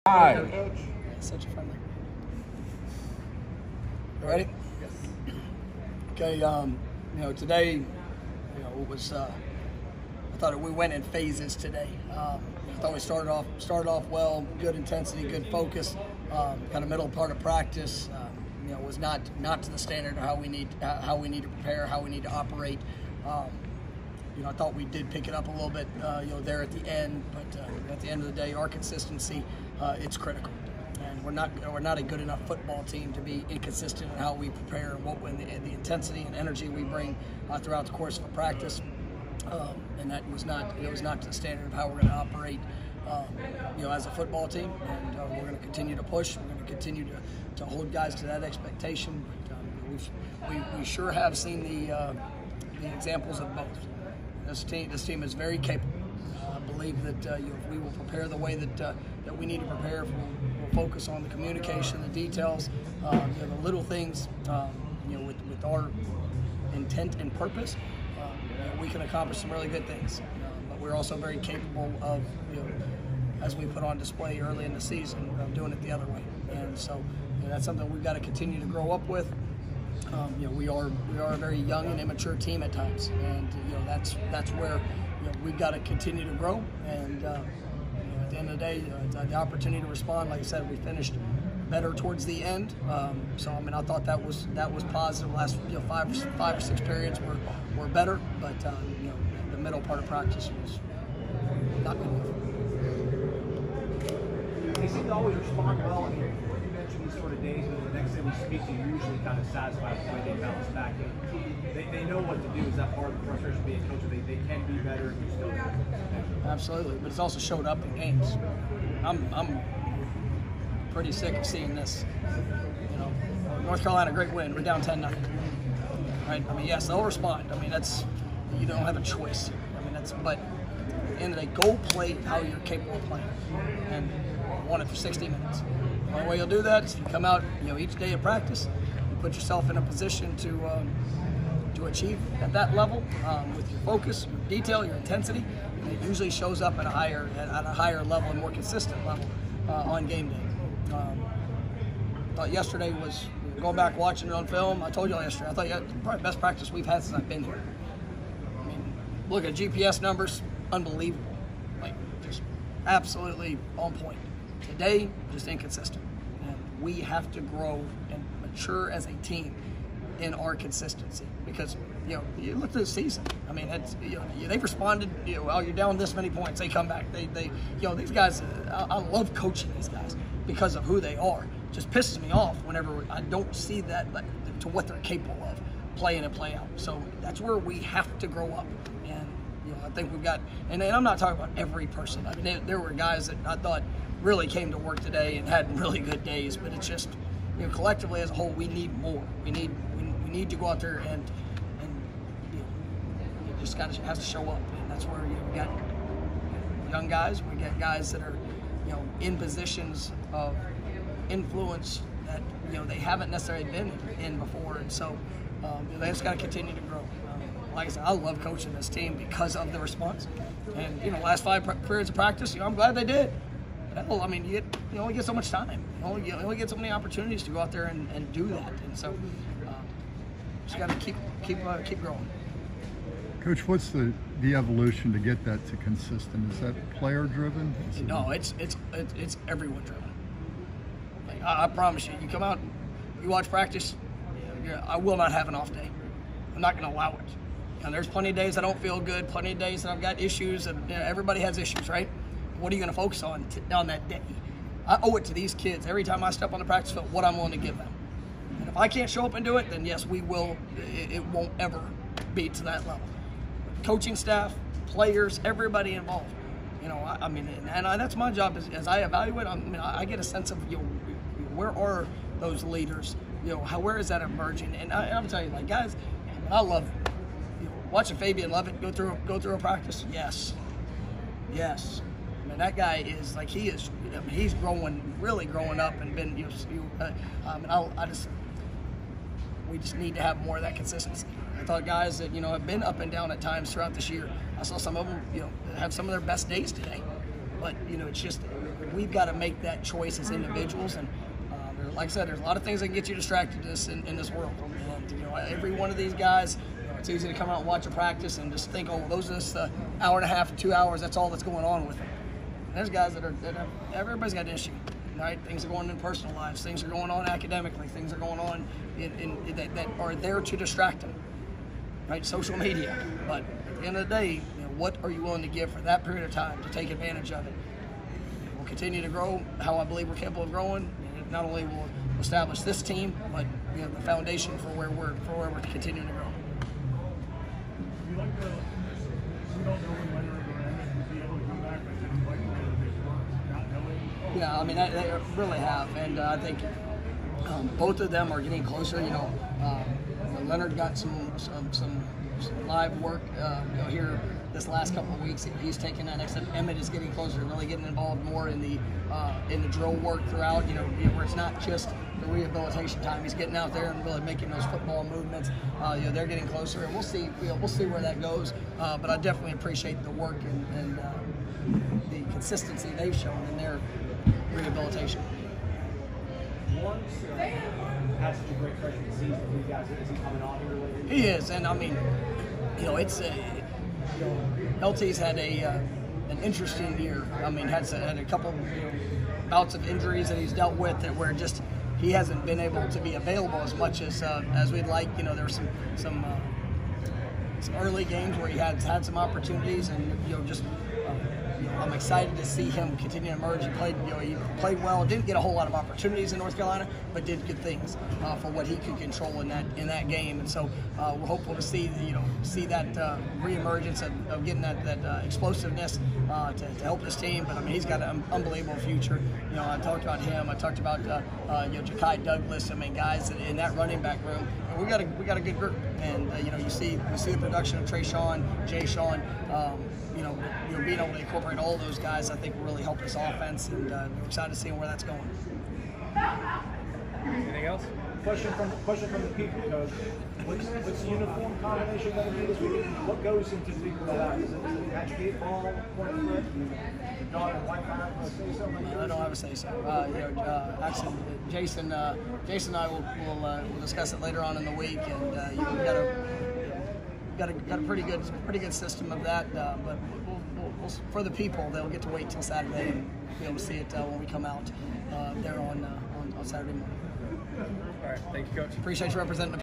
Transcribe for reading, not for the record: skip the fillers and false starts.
Hi. Such a friendly. You ready? Yes. Okay. Today, it was. I thought we went in phases today. I thought we started off well, good intensity, good focus. Kind of middle part of practice, was not to the standard of how we need to prepare, how we need to operate. I thought we did pick it up a little bit, there at the end. But at the end of the day, our consistency, it's critical. And we're not a good enough football team to be inconsistent in how we prepare and the intensity and energy we bring throughout the course of a practice. And that was not to the standard of how we're going to operate, as a football team. And we're going to continue to push. We're going to continue to hold guys to that expectation. But we sure have seen the examples of both. This team is very capable. I believe that if we will prepare the way that we need to prepare, we'll focus on the communication, the details, the little things, with our intent and purpose, we can accomplish some really good things. But we're also very capable of, as we put on display early in the season, doing it the other way. And so that's something we've got to continue to grow up with. We are a very young and immature team at times, and that's where we've got to continue to grow. And at the end of the day, the opportunity to respond. Like I said, we finished better towards the end. I thought that was positive. Last 5 or 6 periods were better, but the middle part of practice was not good enough. They seem to always respond well. I mean, you mentioned these sort of days, and the next day we speak to you, usually kind of satisfied with the way they bounce back. They know what to do. Is that part of the frustration being a coach? They can be better, and you still do. Absolutely, but it's also showed up in games. I'm pretty sick of seeing this. North Carolina, great win. We're down 10-0. Right? Yes, they'll respond. You don't have a choice. But at the end of the day, go play how you're capable of playing, and won it for 60 minutes. The only way you'll do that is you come out, each day of practice, you put yourself in a position to achieve at that level with your focus, your detail, your intensity. And it usually shows up at a higher level and more consistent level on game day. I thought yesterday was, going back watching it on film, I told you all yesterday, I thought probably the best practice we've had since I've been here. Look at GPS numbers, unbelievable. Just absolutely on point. Today, just inconsistent. And we have to grow and mature as a team in our consistency. Because, you look at the season. They've responded, well, you're down this many points, they come back. These guys, I love coaching these guys because of who they are. It just pisses me off whenever I don't see that to what they're capable of, play in and play out. So that's where we have to grow up. And, I think we've got, and I'm not talking about every person. There were guys that I thought really came to work today and had really good days, but it's just, collectively as a whole, we need more. We need to go out there and it just has to show up. And that's where we got young guys, we got guys that are, in positions of influence that, they haven't necessarily been in before. And so they just got to continue to grow. Like I said, I love coaching this team because of the response. And, last 5 periods of practice, I'm glad they did. Hell, you only get so much time. You only get so many opportunities to go out there and do that. And so, just got to keep growing. Coach, what's the evolution to get that to consistent? Is that player driven? No, it's everyone driven. I promise you, you come out, you watch practice, I will not have an off day. I'm not going to allow it. And there's plenty of days I don't feel good, plenty of days that I've got issues, and everybody has issues, right? What are you going to focus on that day? I owe it to these kids every time I step on the practice field what I'm willing to give them. And if I can't show up and do it, then yes, we will. It won't ever be to that level. Coaching staff, players, everybody involved. And that's my job as I evaluate. I get a sense of where are those leaders? Where is that emerging? And I'm telling you, guys, I love watching Fabian Lovett go through a practice. Yes. That guy is he's really growing up and been. We just need to have more of that consistency. I thought guys that have been up and down at times throughout this year. I saw some of them have some of their best days today. But it's just we've got to make that choice as individuals. And like I said, there's a lot of things that can get you distracted in this world. And every one of these guys, it's easy to come out and watch a practice and just think, oh, those are just an hour and a half, 2 hours. That's all that's going on with them. And there's guys that everybody's got an issue. Right? Things are going on in personal lives. Things are going on academically. Things are going on that are there to distract them. Right? Social media. But at the end of the day, what are you willing to give for that period of time to take advantage of it? We'll continue to grow how I believe we're capable of growing. And not only will we establish this team, but the foundation for where we're continuing to grow. You don't know when Leonard will be able to come back, but it's like not knowing. Yeah, I mean, they really have, and I think both of them are getting closer. Leonard got some live work here this last couple of weeks. He's taken that next step. Emmett is getting closer, really getting involved more in the drill work throughout. Where it's not just the rehabilitation time. He's getting out there and really making those football movements. They're getting closer, and we'll see where that goes. But I definitely appreciate the work and the consistency they've shown in their rehabilitation. Once had such a great freshman season for you guys. Is he coming on here lately? He is, and I mean, it's LT's had an interesting year. I mean, had a couple bouts of injuries that he's dealt with that where just he hasn't been able to be available as much as we'd like. There were some early games where he had some opportunities, and I'm excited to see him continue to emerge. He played well. Didn't get a whole lot of opportunities in North Carolina, but did good things for what he could control in that game. And so we're hopeful to see that reemergence of getting that explosiveness to help this team. But I mean, he's got an unbelievable future. I talked about him. I talked about Ja'Kai Douglas. I mean, guys in that running back room. And we got a good group. And you see the production of Trayshawn, Jay Sean. Being able to incorporate all those guys, I think will really help this offense, and we're excited to see where that's going. Anything else? Question from the people, Coach. What's the uniform combination going to be this weekend? What goes into figuring that out? Is it match baseball, point and flip, the dog and white fire? Say something? I don't have a say so. Actually, Jason and I will discuss it later on in the week, and we've got a pretty good system of that, but we'll, for the people, they'll get to wait till Saturday and be able to see it when we come out there on Saturday morning. All right, thank you, Coach. Appreciate you representing the